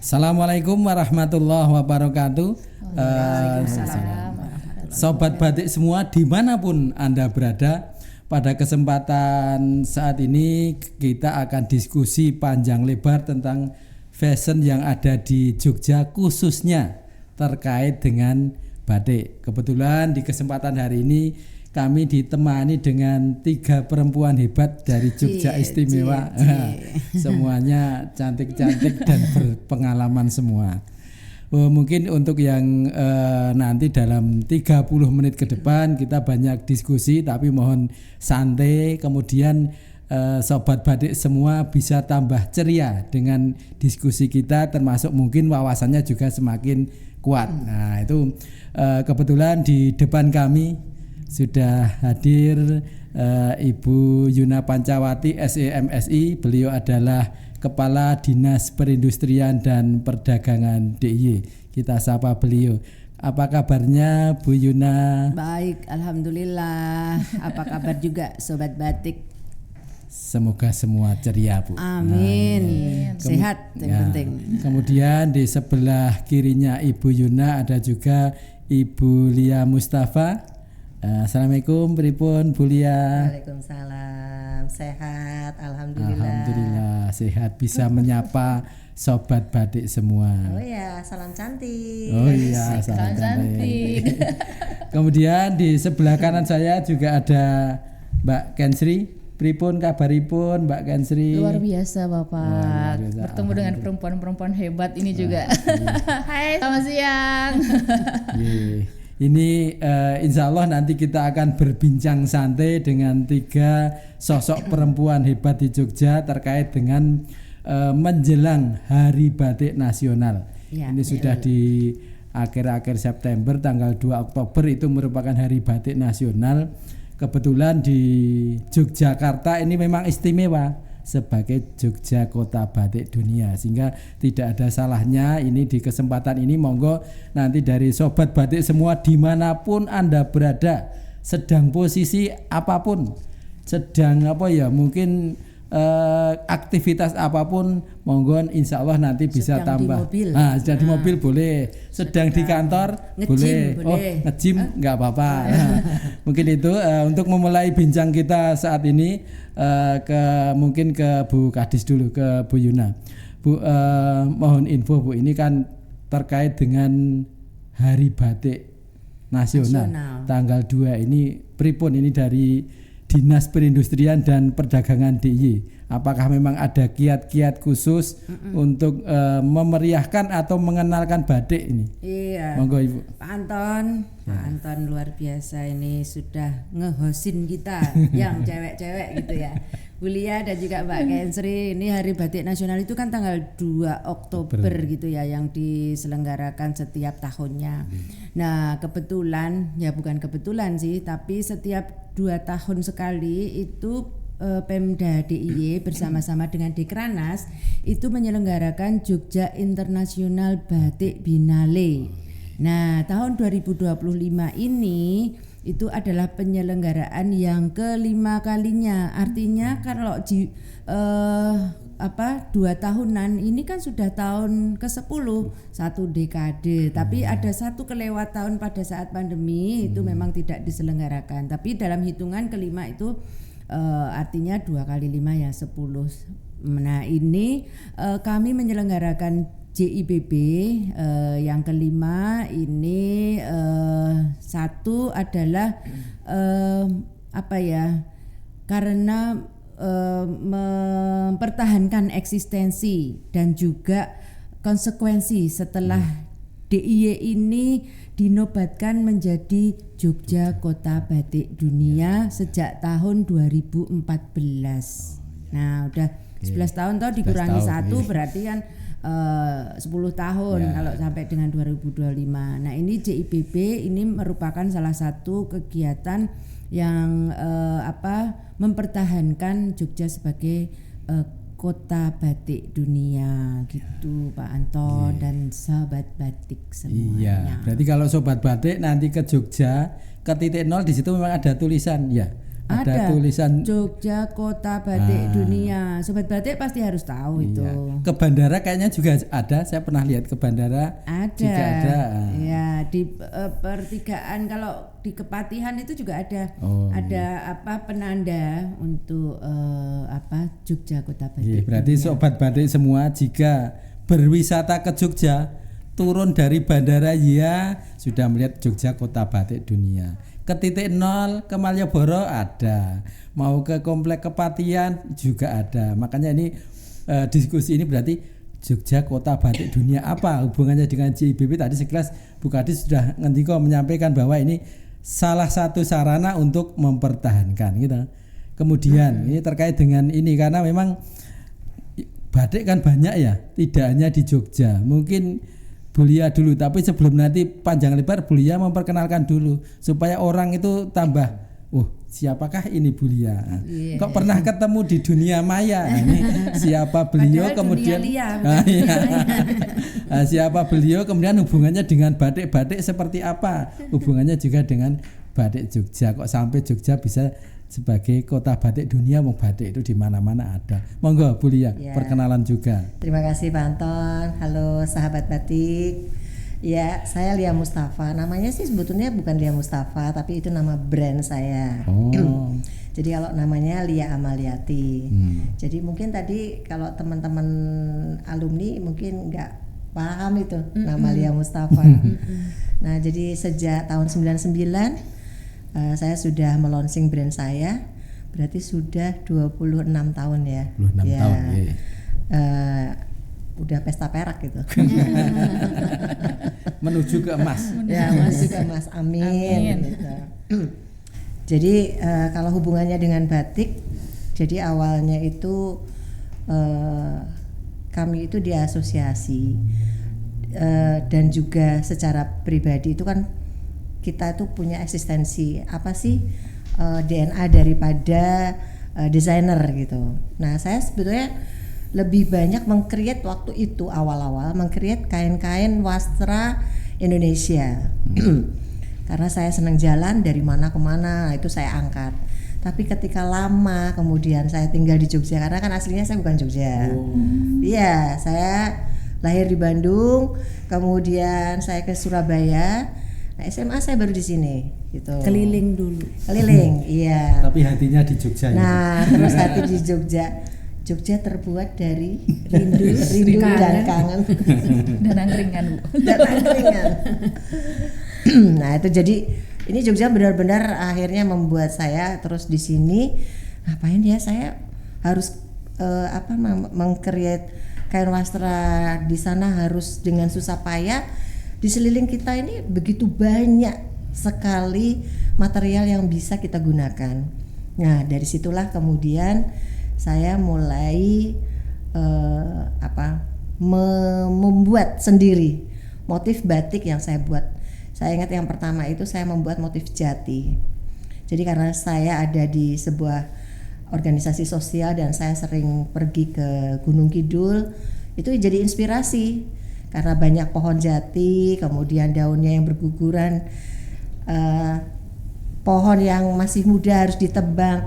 Assalamualaikum warahmatullahi wabarakatuh. Sobat batik semua dimanapun Anda berada, pada kesempatan saat ini kita akan diskusi panjang lebar tentang fashion yang ada di Jogja, khususnya terkait dengan batik. Kebetulan di kesempatan hari ini kami ditemani dengan 3 perempuan hebat dari Jogja Istimewa. Semuanya cantik-cantik dan berpengalaman semua. Mungkin untuk yang nanti dalam 30 menit ke depan kita banyak diskusi, tapi mohon santai. Kemudian sobat batik semua bisa tambah ceria dengan diskusi kita, termasuk mungkin wawasannya juga semakin kuat. Nah itu kebetulan di depan kami sudah hadir Ibu Yuna Pancawati SEMSI. Beliau adalah Kepala Dinas Perindustrian dan Perdagangan DIY. Kita sapa beliau. Apa kabarnya Bu Yuna? Baik, alhamdulillah. Apa kabar juga sobat batik? Semoga semua ceria, Bu. Amin. Sehat yang penting. Kemudian di sebelah kirinya Ibu Yuna ada juga Ibu Lia Mustafa. Assalamualaikum, pripun Bu Lia? Waalaikumsalam, sehat, alhamdulillah. Alhamdulillah sehat, bisa menyapa sobat batik semua. Oh ya, salam cantik. Oh iya, salam cantik. Kemudian di sebelah kanan saya juga ada Mbak Kensri. Pripun kabaripun Mbak Kensri? Luar biasa Bapak. Luar biasa. Bertemu dengan perempuan-perempuan hebat ini juga. Hai, selamat siang. Ini insya Allah nanti kita akan berbincang santai dengan 3 sosok perempuan hebat di Jogja terkait dengan menjelang Hari Batik Nasional. Ya, ini sudah di akhir-akhir September, tanggal 2 Oktober itu merupakan Hari Batik Nasional. Kebetulan di Yogyakarta ini memang istimewa sebagai Jogja Kota Batik Dunia, sehingga tidak ada salahnya ini di kesempatan ini monggo nanti dari sobat batik semua dimanapun Anda berada, sedang posisi apapun, sedang mungkin aktivitas apapun, monggo insya Allah nanti bisa sedang tambah. Di mobil. Sedang di mobil boleh, sedang di kantor boleh. Nge-gym nggak apa-apa. Mungkin itu untuk memulai bincang kita saat ini mungkin ke Bu Kadis dulu, ke Bu Yuna. Bu, mohon info Bu, ini kan terkait dengan Hari Batik Nasional. Tanggal 2 ini pripun ini dari Dinas Perindustrian dan Perdagangan DIY. Apakah memang ada kiat-kiat khusus untuk memeriahkan atau mengenalkan batik ini? Iya. Monggo Ibu. Pak Anton luar biasa ini sudah ngehosin kita yang cewek-cewek gitu ya. Bu Lia dan juga Mbak Kensri, ini Hari Batik Nasional itu kan tanggal 2 Oktober gitu ya, yang diselenggarakan setiap tahunnya. Nah kebetulan, ya bukan kebetulan sih, tapi setiap 2 tahun sekali itu Pemda DIY bersama-sama dengan Dekranas itu menyelenggarakan Jogja International Batik Biennale. Nah tahun 2025 ini itu adalah penyelenggaraan yang ke-5 kalinya. Artinya kalau 2 tahunan ini kan sudah tahun ke-10, 1 dekade. Tapi ada 1 kelewat tahun pada saat pandemi itu memang tidak diselenggarakan. Tapi dalam hitungan ke-5 itu artinya 2 kali 5 ya 10. Nah ini kami menyelenggarakan JIBB yang ke-5 ini satu adalah karena mempertahankan eksistensi dan juga konsekuensi setelah DIY ini dinobatkan menjadi Jogja Kota Batik Dunia sejak tahun 2014. Nah udah 11 tahun toh dikurangi 1 berarti kan 10 tahun kalau sampai dengan 2025. Nah ini JIBB ini merupakan salah satu kegiatan yang mempertahankan Jogja sebagai Kota Batik Dunia gitu Pak Anton dan sahabat batik semuanya. Iya, berarti kalau sobat batik nanti ke Jogja ke titik 0 di situ memang ada tulisan ya. ada tulisan Jogja Kota Batik Dunia. Sobat batik pasti harus tahu itu. Ke bandara kayaknya juga ada. Saya pernah lihat ke bandara juga ada. Ya, di pertigaan kalau di Kepatihan itu juga ada. Ada penanda untuk Jogja Kota Batik. Berarti sobat batik semua jika berwisata ke Jogja, turun dari bandara sudah melihat Jogja Kota Batik Dunia. Ke titik nol ke Malioboro ada, mau ke komplek Kepatihan juga ada. Makanya ini diskusi ini berarti Jogja Kota Batik Dunia apa hubungannya dengan JIBP. Tadi sekilas Bu Kadis sudah menyampaikan bahwa ini salah satu sarana untuk mempertahankan gitu. Kemudian ini terkait dengan ini karena memang batik kan banyak ya, tidak hanya di Jogja. Mungkin Bulia dulu, tapi sebelum nanti panjang lebar Bulia memperkenalkan dulu supaya orang itu tambah, siapakah ini Bulia? Kok pernah ketemu di dunia maya? Ini siapa beliau? Kemudian siapa beliau? Kemudian hubungannya dengan batik-batik seperti apa? Hubungannya juga dengan batik Jogja. Kok sampai Jogja bisa sebagai kota batik dunia? Mau batik itu di mana-mana ada. Monggo Bu Lia, perkenalan juga. Terima kasih Pak Anton. Halo sahabat batik. Ya, saya Lia Mustafa. Namanya sih sebetulnya bukan Lia Mustafa, tapi itu nama brand saya. Jadi kalau namanya Lia Amaliati. Jadi mungkin tadi kalau teman-teman alumni mungkin nggak paham itu nama Lia Mustafa. Nah, jadi sejak tahun 99 saya sudah melonsing brand saya, berarti sudah 26 tahun ya. 26 tahun. Udah pesta perak gitu. Menuju ke emas. Menuju ke emas. Amin. Gitu. Jadi kalau hubungannya dengan batik, jadi awalnya itu kami itu diasosiasi dan juga secara pribadi itu kan kita itu punya eksistensi apa sih DNA daripada desainer gitu. Nah, saya sebetulnya lebih banyak meng-create waktu itu awal-awal meng-create kain-kain wastra Indonesia. Karena saya senang jalan dari mana ke mana, itu saya angkat. Tapi ketika lama kemudian saya tinggal di Jogja, karena kan aslinya saya bukan Jogja. Iya, saya lahir di Bandung, kemudian saya ke Surabaya. Nah, SMA saya baru di sini gitu. Keliling dulu. Iya. Tapi hatinya di Jogja. Nah, terus hati di Jogja. Jogja terbuat dari rindu dan kangen dan angkringan, Bu. Nah, itu jadi ini Jogja benar-benar akhirnya membuat saya terus di sini. Ngapain ya saya harus meng-create kain wastra di sana harus dengan susah payah. Di seliling kita ini begitu banyak sekali material yang bisa kita gunakan. Nah, dari situlah kemudian saya mulai membuat sendiri motif batik yang saya buat. Saya ingat yang pertama itu saya membuat motif jati. Jadi karena saya ada di sebuah organisasi sosial dan saya sering pergi ke Gunung Kidul, itu jadi inspirasi. Karena banyak pohon jati, kemudian daunnya yang berguguran, pohon yang masih muda harus ditebang,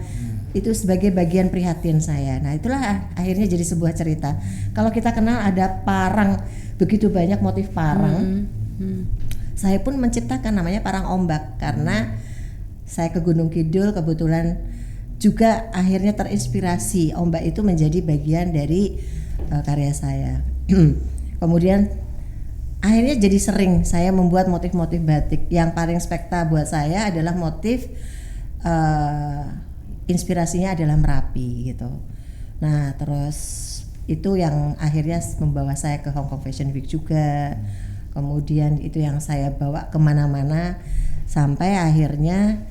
itu sebagai bagian prihatin saya. Nah, itulah akhirnya jadi sebuah cerita. Kalau kita kenal ada parang, begitu banyak motif parang, saya pun menciptakan namanya parang ombak karena saya ke Gunung Kidul kebetulan juga akhirnya terinspirasi ombak itu menjadi bagian dari karya saya. Kemudian akhirnya jadi sering saya membuat motif-motif batik. Yang paling spekta buat saya adalah motif inspirasinya adalah Merapi gitu. Nah, terus itu yang akhirnya membawa saya ke Hong Kong Fashion Week juga. Kemudian itu yang saya bawa kemana-mana sampai akhirnya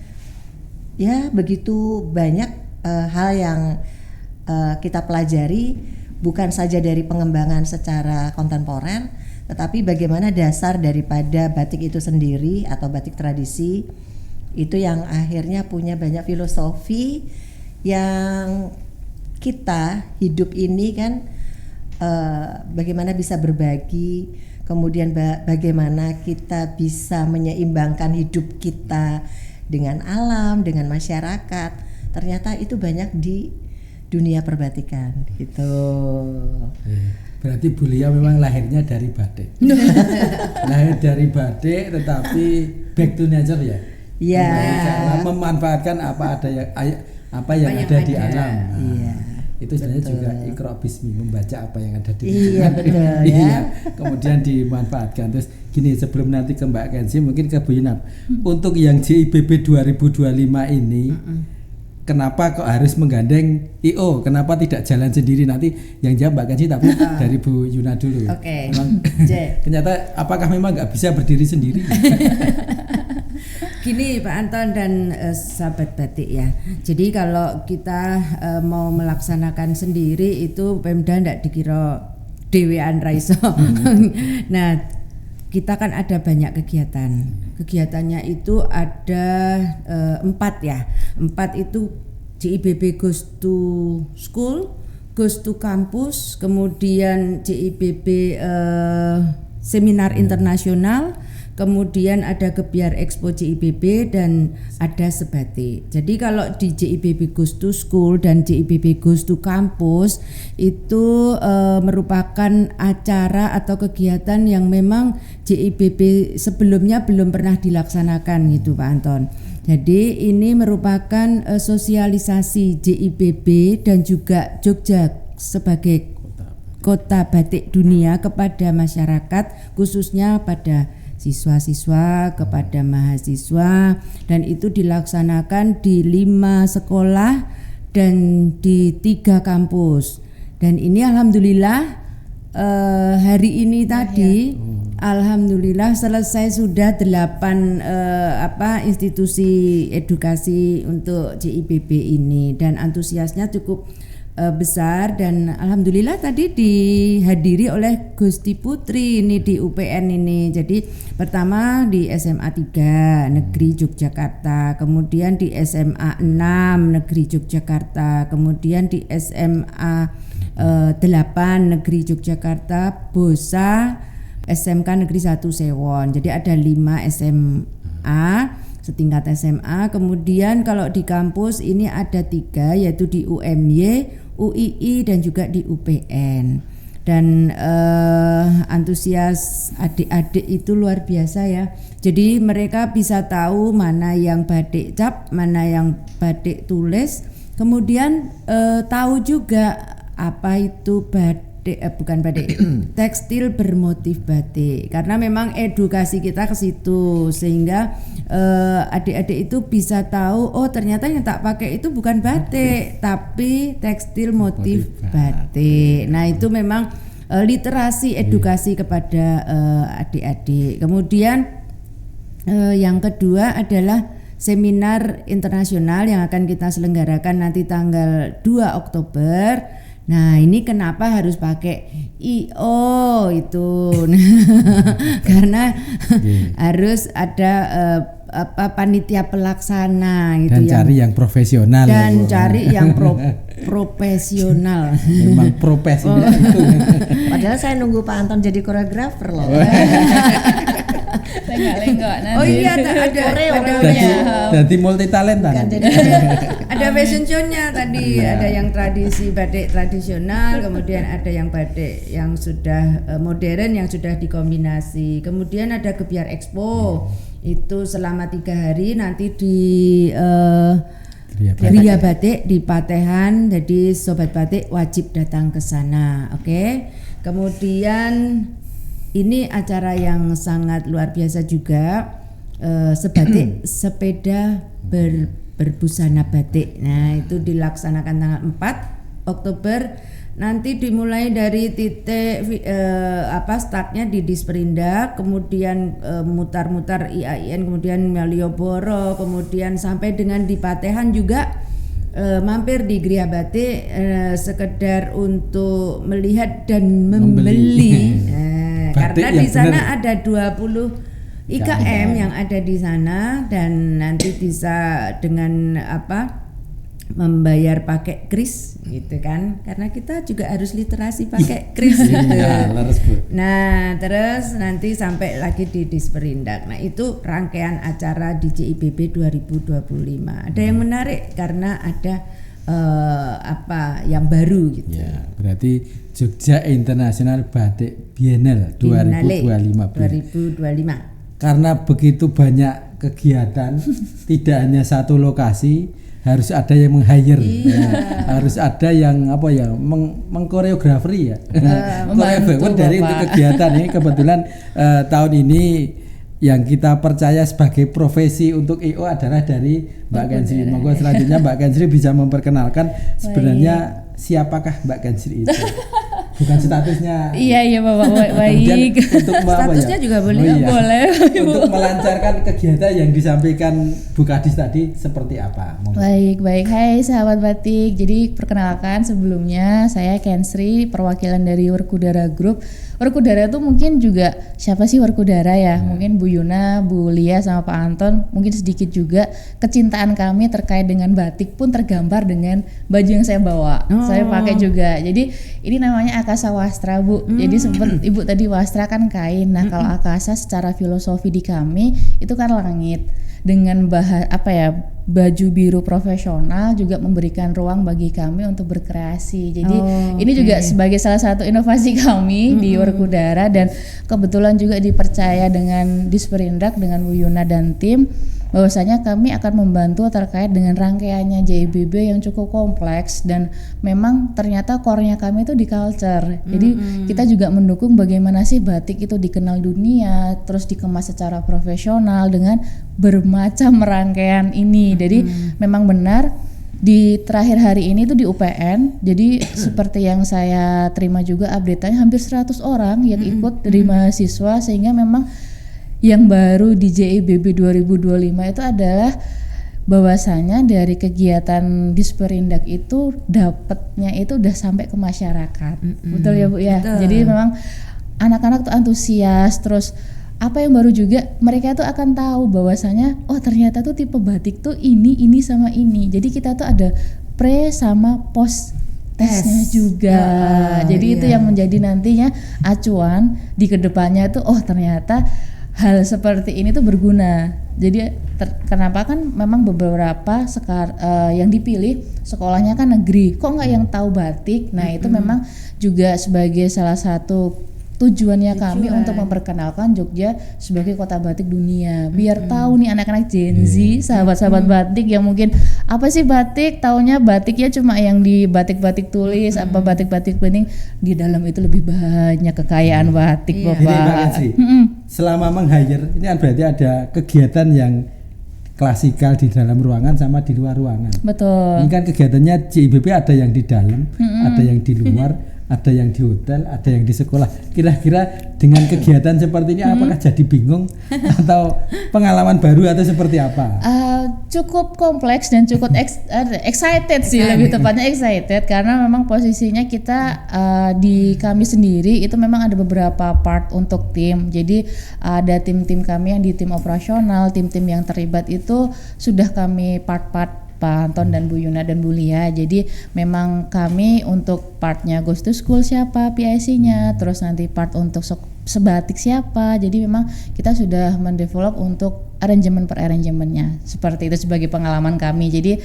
ya begitu banyak hal yang kita pelajari. Bukan saja dari pengembangan secara kontemporer, tetapi bagaimana dasar daripada batik itu sendiri atau batik tradisi itu yang akhirnya punya banyak filosofi yang kita hidup ini kan bagaimana bisa berbagi, kemudian bagaimana kita bisa menyeimbangkan hidup kita dengan alam, dengan masyarakat. ternyata itu banyak di dunia perbatikan gitu. Berarti Bu Lia memang lahirnya dari batik. Lahir dari batik tetapi back to nature ya. Iya. Memanfaatkan apa yang ada di alam. Iya. Itu sebenarnya juga Iqra Bismi, membaca apa yang ada di Iya betul ya. Iya. Kemudian dimanfaatkan. Terus gini, sebelum nanti ke Mbak Kenzi mungkin ke Bu Yunab. Untuk yang JIBB 2025 ini kenapa kok harus menggandeng IO? Kenapa tidak jalan sendiri? Nanti yang jawab Mbak Kenzi, tapi dari Bu Yuna dulu. Oke. Ternyata apakah memang nggak bisa berdiri sendiri? Gini Pak Anton dan sahabat batik ya. Jadi kalau kita mau melaksanakan sendiri itu Pemda ndak dikira dewean raiso. Nah, kita kan ada banyak kegiatan. Kegiatannya itu ada 4 ya. 4 itu JIBB Goes to School, Goes to Campus, kemudian JIBB Seminar Internasional, kemudian ada Gebiar Expo JIBB dan ada Sebatik. Jadi kalau di JIBB Goes to School dan JIBB Goes to Campus itu merupakan acara atau kegiatan yang memang JIBB sebelumnya belum pernah dilaksanakan gitu Pak Anton. Jadi ini merupakan sosialisasi JIBB dan juga Jogja sebagai kota batik dunia kepada masyarakat, khususnya pada siswa-siswa, kepada mahasiswa, dan itu dilaksanakan di 5 sekolah dan di 3 kampus. Dan ini alhamdulillah hari ini tadi alhamdulillah selesai sudah 8 institusi edukasi untuk JIBB ini, dan antusiasnya cukup besar, dan alhamdulillah tadi dihadiri oleh Gusti Putri ini di UPN ini. Jadi pertama di SMA 3 Negeri Yogyakarta, kemudian di SMA 6 Negeri Yogyakarta, kemudian di SMA 8 Negeri Yogyakarta, Bosa, SMK Negeri 1 Sewon. Jadi ada 5 SMA setingkat SMA. Kemudian kalau di kampus ini ada 3, yaitu di UMY, UII dan juga di UPN. Dan antusias adik-adik itu luar biasa ya. Jadi mereka bisa tahu mana yang batik cap, mana yang batik tulis. Kemudian tahu juga apa itu batik, bukan batik, tekstil bermotif batik. Karena memang edukasi kita ke situ, sehingga adik-adik itu bisa tahu, oh ternyata yang tak pakai itu bukan batik, tapi tekstil motif batik. Nah itu memang literasi edukasi kepada adik-adik. Kemudian yang kedua adalah seminar internasional yang akan kita selenggarakan nanti tanggal 2 Oktober. Nah ini kenapa harus pakai IO itu karena harus ada panitia pelaksana gitu, dan cari yang profesional dan cari yang profesional. Memang profesinya itu. Padahal saya nunggu Pak Anton jadi koreografer loh. Lenggak-lenggak nanti. Oh iya Jadi multi talenta. Ada fashion show-nya tadi, ada yang tradisi batik tradisional, kemudian ada yang batik yang sudah modern yang sudah dikombinasi. Kemudian ada Gebiar Expo. Itu selama 3 hari nanti di Gria Batik di Patehan. Jadi sobat batik wajib datang ke sana. Oke. Kemudian ini acara yang sangat luar biasa juga, Sebatik sepeda berbusana batik. Nah itu dilaksanakan tanggal 4 Oktober. Nanti dimulai dari titik startnya di Disperindak, kemudian mutar-mutar IAIN, kemudian Malioboro, kemudian sampai dengan di Patehan juga. Mampir di Gria Batik sekedar untuk melihat dan membeli. Karena di sana ada 20 IKM yang ada di sana, dan nanti bisa dengan membayar pakai kris gitu kan, karena kita juga harus literasi pakai kris gitu. Iya, leres, Bu. Nah terus nanti sampai lagi di Disperindak. Nah itu rangkaian acara di JIBB 2025. Ada yang menarik karena ada yang baru gitu. Ya, berarti Jogja International Batik Biennale 2025. 2025. Karena begitu banyak kegiatan, tidak hanya satu lokasi, harus ada yang meng-hire, ya. Harus ada yang mengkoreografi ya, koreografer dari itu kegiatan ini. Kebetulan tahun ini yang kita percaya sebagai profesi untuk IO adalah dari Mbak Kensri. Monggo selanjutnya Mbak Kensri bisa memperkenalkan sebenarnya siapakah Mbak Kensri itu. Bukan statusnya. Iya Bapak, baik. Untuk statusnya juga boleh. Boleh. Untuk melancarkan kegiatan yang disampaikan Bu Kadis tadi seperti apa? Baik. Hai sahabat batik. Jadi perkenalkan sebelumnya saya Kensri, perwakilan dari Werkudara Group. Werkudara itu mungkin juga siapa sih Werkudara ya? Mungkin Bu Yuna, Bu Lia sama Pak Anton mungkin sedikit juga kecintaan kami terkait dengan batik pun tergambar dengan baju yang saya bawa. Saya pakai juga. Jadi ini namanya Akasa Wastra, Bu. Jadi sempat Ibu tadi wastra kan kain. Nah, kalau Akasa secara filosofi di kami itu kan langit dengan baju biru profesional juga memberikan ruang bagi kami untuk berkreasi. Jadi ini juga sebagai salah satu inovasi kami di Werkudara, dan kebetulan juga dipercaya dengan Disperindak dengan Bu Yuna dan tim bahwasanya kami akan membantu terkait dengan rangkaiannya JIBB yang cukup kompleks, dan memang ternyata core-nya kami itu di culture. Jadi kita juga mendukung bagaimana sih batik itu dikenal dunia, terus dikemas secara profesional dengan bermacam rangkaian ini. Jadi memang benar di terakhir hari ini tuh di UPN. Jadi seperti yang saya terima juga update-nya hampir 100 orang yang ikut dari mahasiswa, sehingga memang yang baru di JIBB 2025 itu adalah bahwasanya dari kegiatan Disperindak itu dapatnya itu udah sampai ke masyarakat. Betul ya Bu ya? Betul. Jadi memang anak-anak tuh antusias, terus apa yang baru juga mereka tuh akan tahu bahwasanya oh ternyata tuh tipe batik tuh ini sama ini. Jadi kita tuh ada pre sama post tesnya juga. Jadi itu yang menjadi nantinya acuan di kedepannya tuh oh ternyata hal seperti ini tuh berguna. Jadi kenapa kan memang beberapa yang dipilih sekolahnya kan negeri, kok nggak yang tahu batik. Nah itu memang juga sebagai salah satu tujuannya kami untuk memperkenalkan Jogja sebagai kota batik dunia, biar tahu nih anak-anak Gen Z, sahabat-sahabat batik yang mungkin apa sih batik, taunya batiknya cuma yang di batik-batik tulis, apa batik-batik bening. Di dalam itu lebih banyak kekayaan batik, Bapak. Selama meng-hire ini kan berarti ada kegiatan yang klasikal di dalam ruangan sama di luar ruangan. Betul. Ini kan kegiatannya JIBB ada yang di dalam, ada yang di luar, ada yang di hotel, ada yang di sekolah. Kira-kira dengan kegiatan seperti ini apakah jadi bingung atau pengalaman baru atau seperti apa? Cukup kompleks dan cukup excited sih, lebih tepatnya excited karena memang posisinya kita di kami sendiri itu memang ada beberapa part untuk tim. Jadi ada tim-tim kami yang di tim operasional, tim-tim yang terlibat itu sudah kami part-part Pak Anton dan Bu Yuna dan Bu Lia. Jadi memang kami untuk partnya Goes to School siapa PIC-nya, terus nanti part untuk sebatik siapa. Jadi memang kita sudah mendevelop untuk arrangement per arrangementnya seperti itu sebagai pengalaman kami. Jadi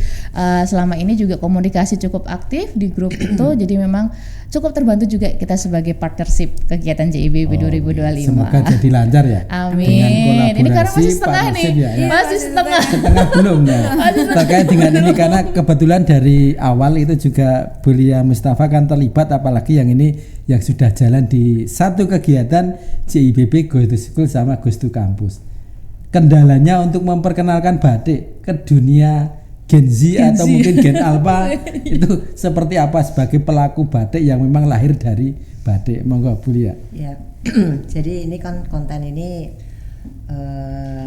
selama ini juga komunikasi cukup aktif di grup itu. Jadi memang cukup terbantu juga kita sebagai partnership kegiatan JIBB 2025. Semoga jadi lancar ya. Amin. Dengan kolaborasi, ini karena masih setengah nih. Ya. Masih setengah. Setengah belum ya. Terkait dengan ini karena kebetulan dari awal itu juga Bu Lia Mustafa kan terlibat, apalagi yang ini yang sudah jalan di satu kegiatan JIBB Goes to School sama Goes to Campus. Kendalanya untuk memperkenalkan batik ke dunia Gen Z atau mungkin Gen Alpha itu seperti apa sebagai pelaku batik yang memang lahir dari batik? Monggo Bu Lia. Ya, jadi ini kan konten ini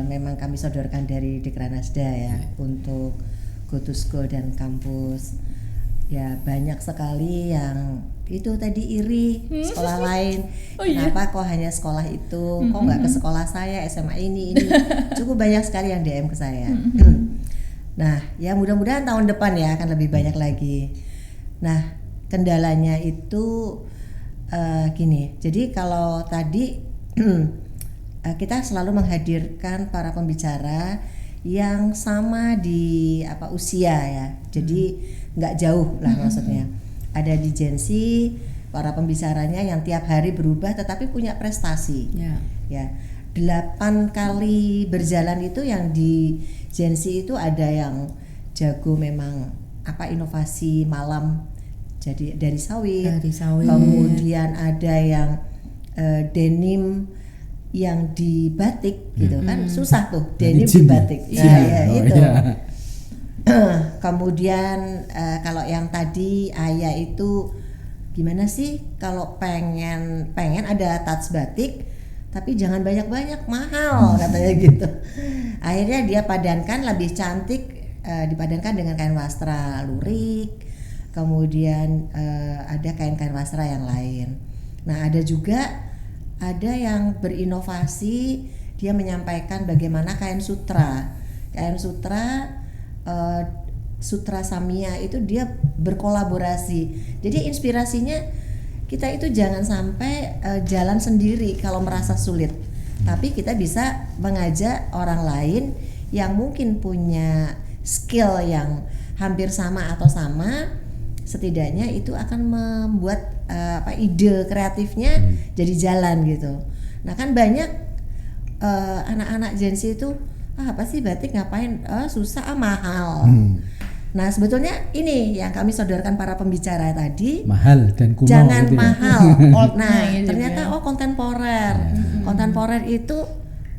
memang kami sodorkan dari Dekranasda ya untuk Go to School dan kampus. Ya banyak sekali yang itu tadi iri sekolah lain. Kenapa kok hanya sekolah itu? Kok nggak ke sekolah saya SMA ini? Cukup banyak sekali yang DM ke saya. Nah, ya mudah-mudahan tahun depan ya akan lebih banyak lagi. Nah, kendalanya itu gini. Jadi kalau tadi kita selalu menghadirkan para pembicara yang sama di usia ya. Jadi nggak jauh lah maksudnya. Ada di Gen Z, para pembicaranya yang tiap hari berubah tetapi punya prestasi. Ya. 8 kali berjalan itu yang di Gen Z itu ada yang jago memang inovasi malam jadi dari sawit. Kemudian ada yang denim yang di batik gitu kan, susah tuh denim di batik. Itu. Kemudian kalau yang tadi Aya itu gimana sih kalau pengen ada touch batik tapi jangan banyak-banyak, mahal katanya gitu. Akhirnya dia padankan lebih cantik, dipadankan dengan kain wastra lurik. Kemudian ada kain-kain wastra yang lain. Nah, ada yang berinovasi, dia menyampaikan bagaimana kain sutra Sutra Samia itu dia berkolaborasi. Jadi inspirasinya kita itu jangan sampai jalan sendiri kalau merasa sulit, tapi kita bisa mengajak orang lain yang mungkin punya skill yang hampir sama atau sama, setidaknya itu akan membuat ide kreatifnya jadi jalan gitu. Nah kan banyak anak-anak Gen Z itu apa sih batik ngapain, susah, mahal. Nah sebetulnya ini yang kami sodorkan para pembicara tadi, mahal dan kuno. Jangan gitu mahal. Nah gitu ternyata kontemporer. Kontemporer itu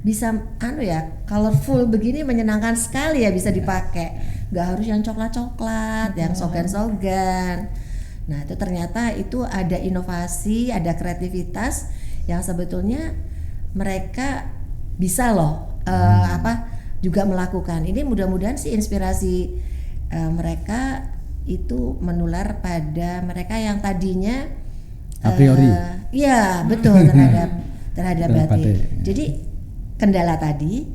bisa colorful begini, menyenangkan sekali ya, bisa dipakai. Gak harus yang coklat-coklat, yang sogan-sogan. Nah itu ternyata itu ada inovasi, ada kreativitas yang sebetulnya mereka bisa loh juga melakukan. Ini mudah-mudahan sih inspirasi mereka itu menular pada mereka yang tadinya a priori. Iya betul terhadap batik. Jadi kendala tadi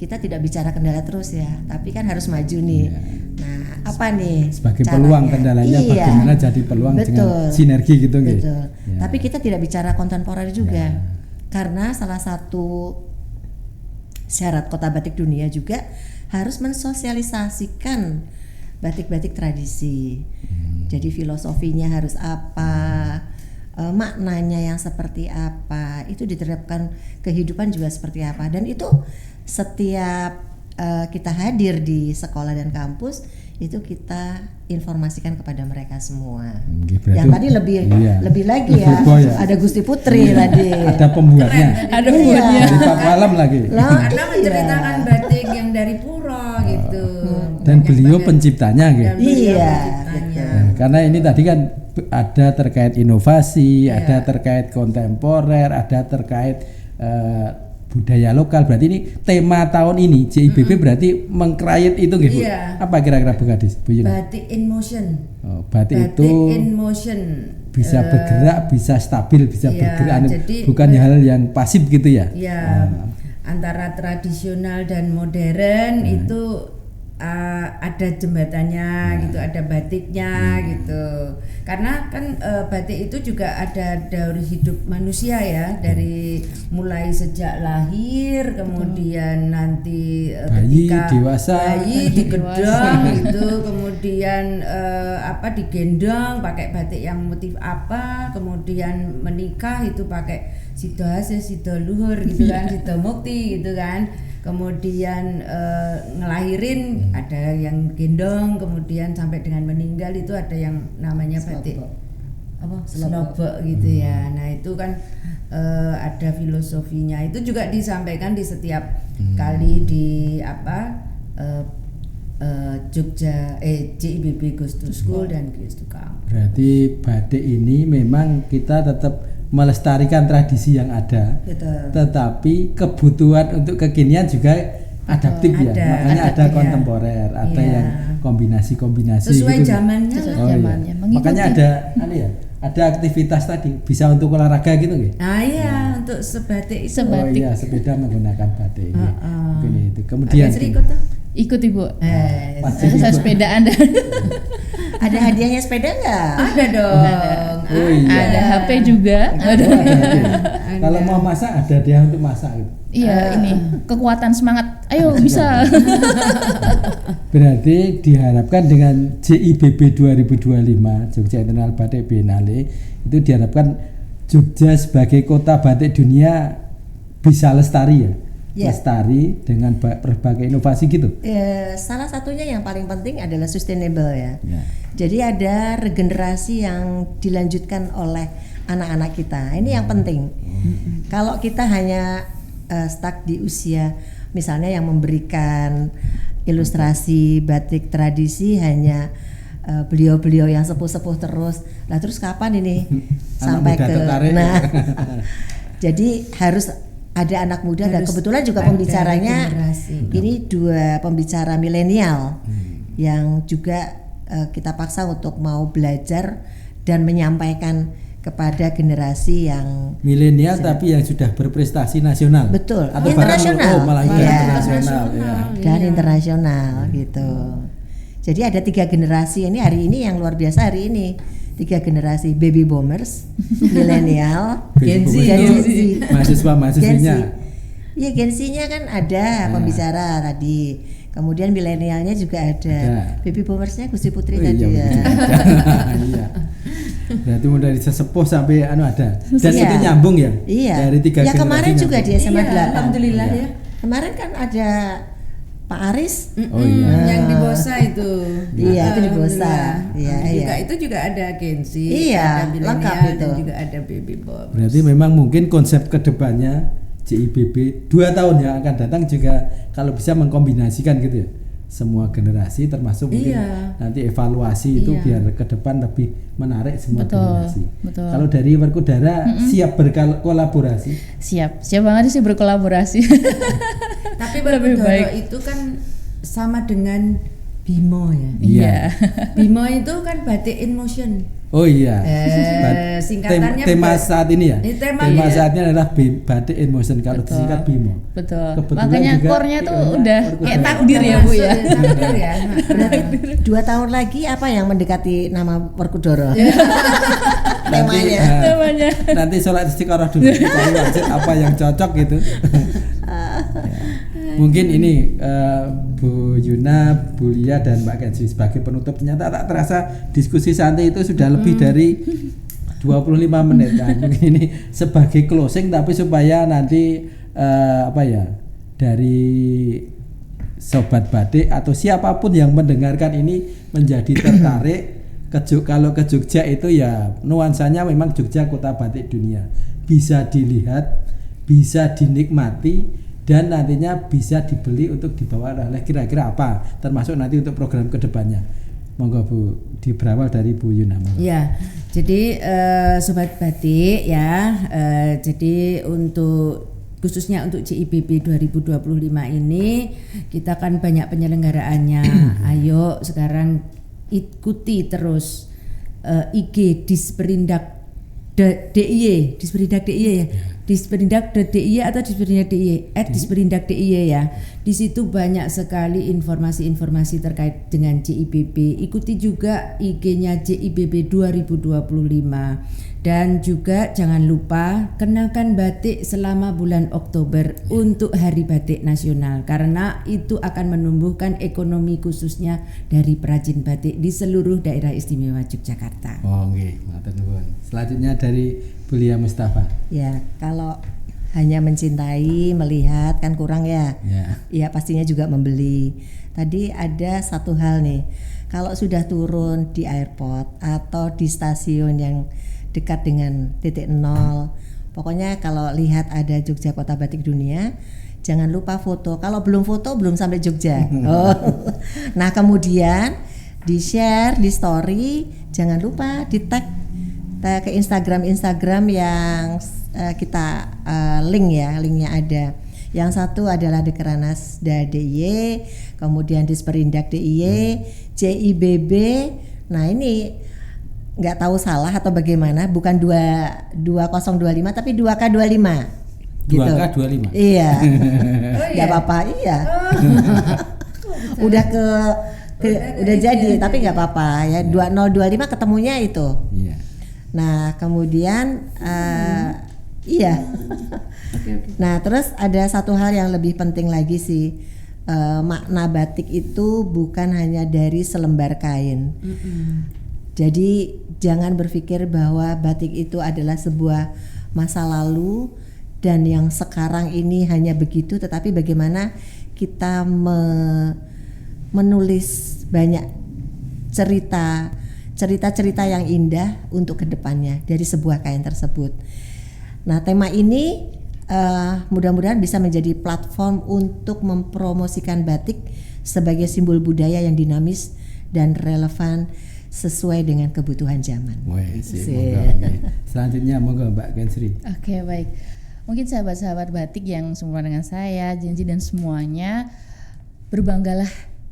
kita tidak bicara kendala terus ya, tapi kan harus maju nih. Nah apa nih sebagai caranya? Peluang kendalanya bagaimana jadi peluang dengan sinergi gitu gitu. Betul. Ya. Tapi kita tidak bicara kontemporer juga, karena salah satu syarat Kota Batik Dunia juga harus mensosialisasikan batik-batik tradisi. Jadi filosofinya harus apa, maknanya yang seperti apa, itu diterapkan kehidupan juga seperti apa. Dan itu setiap kita hadir di sekolah dan kampus itu kita informasikan kepada mereka semua. Yang tadi lebih lagi ya, ada Gusti Putri tadi. Ada pembuatnya. Ada pembuatnya. Dari Pak Malam lagi. Karena menceritakan batik yang dari pura gitu. Dan beliau penciptanya gitu. Iya. Karena ini tadi kan ada terkait inovasi, ada terkait kontemporer, ada terkait budaya lokal. Berarti ini tema tahun ini JIBB berarti mengcreate itu gitu. Apa kira-kira Bu Kadis? Bu Yuna? Batik in motion. Batik itu in motion. Bisa bergerak, bisa stabil, bisa bergerak. Jadi, bukan hal yang pasif gitu ya. Antara tradisional dan modern itu ada jembatannya gitu, ada batiknya gitu. Karena kan batik itu juga ada daur hidup manusia ya, dari mulai sejak lahir, kemudian nanti ketika bayi digedang gitu, kemudian digendong pakai batik yang motif apa, kemudian menikah itu pakai sido hasil, sido luhur gitu kan, sido mukti gitu kan. Kemudian ngelahirin ada yang gendong, kemudian sampai dengan meninggal itu ada yang namanya batik selobok gitu ya. Nah itu kan ada filosofinya, itu juga disampaikan di setiap kali di Jogja JIBB Goes to School dan Goes to Camp. Berarti batik ini memang kita tetap melestarikan tradisi yang ada. Betul. Tetapi kebutuhan untuk kekinian juga adaptif ya. Makanya ada kontemporer, ada yang kombinasi-kombinasi sesuai gitu. Zamannya. Zamannya. Makanya ada aktivitas tadi bisa untuk olahraga gitu nggih. Untuk sebatik itu. Sepeda menggunakan batik. Itu. Kemudian Ikut Ibu. Pasti Saya sepedaan dan Ada hadiahnya sepeda nggak? Ada dong. Oh iya. ada HP juga. Ada. Kalau mau masak ada dia untuk masak gitu. Iya, ini kekuatan semangat. Ayo bisa. Berarti diharapkan dengan JIBB 2025 Jogja International Batik Biennale itu diharapkan Jogja sebagai kota batik dunia bisa lestari ya. Ya. Lestari dengan berbagai inovasi gitu. Salah satunya yang paling penting adalah sustainable ya. Ya. Jadi ada regenerasi yang dilanjutkan oleh anak-anak kita. Ini yang penting. Kalau kita hanya stuck di usia misalnya yang memberikan ilustrasi batik tradisi hanya beliau-beliau yang sepuh-sepuh terus. Lah terus kapan ini sampai muda ke tertarik. Jadi harus ada anak muda dan Harus kebetulan juga ada pembicaranya regenerasi. ini dua pembicara milenial yang juga kita paksa untuk mau belajar dan menyampaikan kepada generasi yang Milenial tapi yang sudah berprestasi nasional. Betul. Atau Internasional. bahkan malah Iya. internasional ya. dan internasional gitu. Jadi ada 3 generasi ini hari ini yang luar biasa hari ini 3 generasi baby boomers, milenial, Gen Z. Gen Z. Mahasiswa-mahasiswinya. Iya Gen Z-nya kan ada pembicara tadi. Kemudian milenialnya juga ada. Baby boomersnya Gusti Putri tadi ya. Iya. Berarti mulai dari sesepuh sampai ada. Dan Iya. itu nyambung ya. Iya. Dari 3 ya generasi. kemarin juga di SMA 8. Alhamdulillah ya. Kemarin kan ada Pak Aris. Oh iya. Yang di Bosa itu. Iya, itu di Bosa. Alhamdulillah. Iya, juga iya. itu juga ada Gen Z, Iya, ada milenial, lengkap itu. dan juga ada baby boom. Berarti memang mungkin konsep kedepannya JIBB 2 tahun yang akan datang juga kalau bisa mengkombinasikan gitu ya. Semua generasi termasuk mungkin Iya. nanti evaluasi itu Iya. biar ke depan lebih menarik semua Betul, generasi. betul. Kalau dari Werkudara siap berkolaborasi. Siap banget sih berkolaborasi. Tapi Lebih Werkudara baik. itu kan sama dengan Bimo ya. Iya. Bimo itu kan batik in motion. Oh iya. Singkatannya tema bukan- saat ini ya. Ini tema tema ya. saatnya adalah batik in motion kalau Betul. disingkat Bimo. Betul. Kebetulan Makanya juga core-nya tuh pionnya udah Werkudara. kayak takdir ya Bu ya. Takdir ya. Berarti 2 tahun lagi apa yang mendekati nama Werkudara? Nanti, Temanya. Namanya. nanti sholat istiqoroh dulu cari wajib apa yang cocok gitu. Mungkin ini Bu Yuna, Bu Lia dan Mbak Kenzi sebagai penutup, ternyata tak terasa diskusi santai itu sudah lebih dari 25 menit. Nah, mungkin ini sebagai closing tapi supaya nanti dari sobat batik atau siapapun yang mendengarkan ini menjadi tertarik kalau ke Jogja itu ya nuansanya memang Jogja kota batik dunia, bisa dilihat, bisa dinikmati dan nantinya bisa dibeli untuk dibawa oleh kira-kira apa, termasuk nanti untuk program kedepannya. Monggo Bu, berawal dari Bu Yuna. Ya, jadi sobat batik ya, jadi untuk khususnya untuk JIBB 2025 ini kita kan banyak penyelenggaraannya. Ayo sekarang ikuti terus IG Disperindak DIY, Disperindak DIY ya. Disperindak.diy atau Disperindak DIY, @Disperindak.diy ya. Di situ banyak sekali informasi-informasi terkait dengan JIBB. Ikuti juga IG-nya JIBB 2025. Dan juga jangan lupa kenalkan batik selama bulan Oktober untuk Hari Batik Nasional, karena itu akan menumbuhkan ekonomi khususnya dari perajin batik di seluruh daerah istimewa Yogyakarta. Oh nggih, matur nuwun. Selanjutnya dari Bu Lia Mustafa. Ya, kalau hanya mencintai, melihat kan kurang ya. Ya. Ya pastinya juga membeli. Tadi ada satu hal nih, kalau sudah turun di airport atau di stasiun yang dekat dengan titik nol, pokoknya kalau lihat ada Jogja Kota Batik Dunia, jangan lupa foto. Kalau belum foto belum sampai Jogja. Nah kemudian di share di story, jangan lupa di tag ke Instagram yang kita linknya ada. Yang satu adalah Dekeranas DIY, kemudian Disperindak DIY, JIBB. Nah ini nggak tahu salah atau bagaimana, bukan 2025 tapi 2K25 gitu. 2K25. Iya. Oh, Nggak apa-apa, iya. udah udah jadi, tapi nggak apa-apa ya. 2025 ketemunya itu. Iya. Nah kemudian iya. Nah terus ada satu hal yang lebih penting lagi sih, makna batik itu bukan hanya dari selembar kain. Jadi jangan berpikir bahwa batik itu adalah sebuah masa lalu dan yang sekarang ini hanya begitu, tetapi bagaimana kita menulis banyak cerita yang indah untuk kedepannya dari sebuah kain tersebut. Nah tema ini mudah-mudahan bisa menjadi platform untuk mempromosikan batik sebagai simbol budaya yang dinamis dan relevan sesuai dengan kebutuhan zaman. Selanjutnya monggo Mbak Kensri. Oke, baik. Mungkin sahabat-sahabat batik yang semua dengan saya, Janji dan semuanya, berbanggalah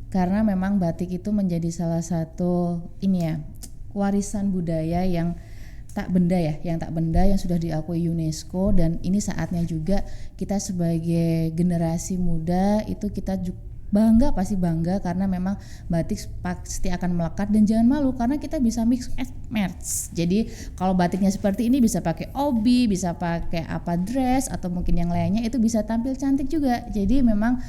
karena memang batik itu menjadi salah satu warisan budaya yang tak benda yang sudah diakui UNESCO, dan ini saatnya juga kita sebagai generasi muda itu kita pasti bangga karena memang batik pasti akan melekat, dan jangan malu karena kita bisa mix and match. Jadi kalau batiknya seperti ini bisa pakai obi, bisa pakai dress atau mungkin yang lainnya, itu bisa tampil cantik juga. Jadi memang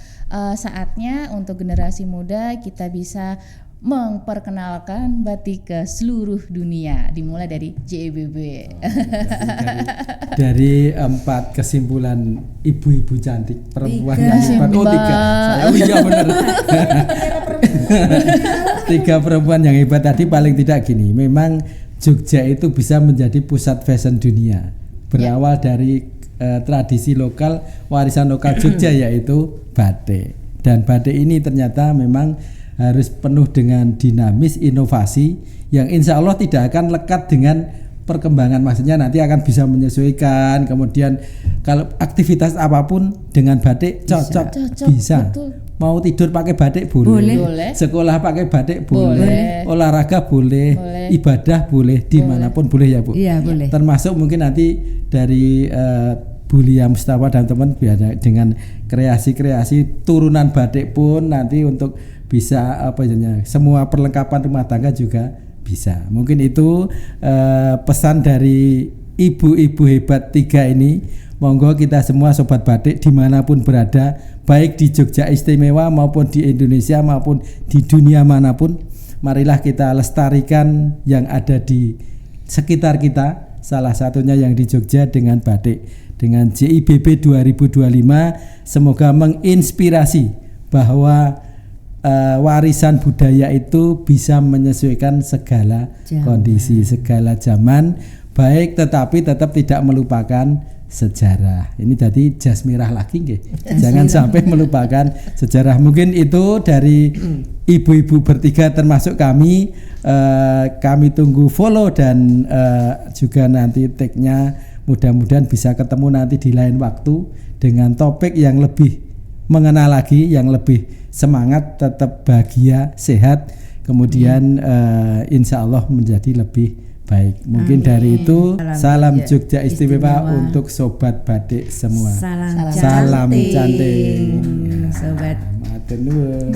saatnya untuk generasi muda kita bisa memperkenalkan batik ke seluruh dunia, dimulai dari JEBB. Dari 4 kesimpulan ibu-ibu cantik perempuan yang hebat. Iya benar. 3 perempuan yang hebat tadi, paling tidak gini, memang Jogja itu bisa menjadi pusat fashion dunia. Berawal dari tradisi lokal, warisan lokal Jogja yaitu batik. Dan batik ini ternyata memang harus penuh dengan dinamis, inovasi yang insya Allah tidak akan lekat dengan perkembangan, maksudnya nanti akan bisa menyesuaikan. Kemudian kalau aktivitas apapun dengan batik cocok bisa. Betul. Mau tidur pakai batik boleh. Sekolah pakai batik boleh. Olahraga boleh. Ibadah boleh, dimanapun boleh ya Bu. Iya boleh. Termasuk mungkin nanti dari Bu Lia Mustafa dan teman dengan kreasi-kreasi turunan batik pun nanti untuk bisa semua perlengkapan rumah tangga juga bisa. Mungkin itu pesan dari ibu-ibu hebat 3 ini. Monggo kita semua sobat batik dimanapun berada, baik di Jogja Istimewa maupun di Indonesia maupun di dunia manapun, marilah kita lestarikan yang ada di sekitar kita. Salah satunya yang di Jogja dengan batik, dengan JIBB 2025. Semoga menginspirasi bahwa warisan budaya itu bisa menyesuaikan segala kondisi, segala zaman, baik, tetapi tetap tidak melupakan sejarah. Ini tadi jas merah lagi nggih. Jangan sampai melupakan sejarah. Mungkin itu dari ibu-ibu bertiga termasuk kami. Kami tunggu follow dan juga nanti tag-nya, mudah-mudahan bisa ketemu nanti di lain waktu dengan topik yang lebih mengenal lagi, yang lebih semangat, tetap bahagia, sehat, kemudian insya Allah menjadi lebih baik. Mungkin dari itu salam Jogja Istimewa untuk sobat batik semua. Salam cantik. Sobat. Sobat. Matur nuwun.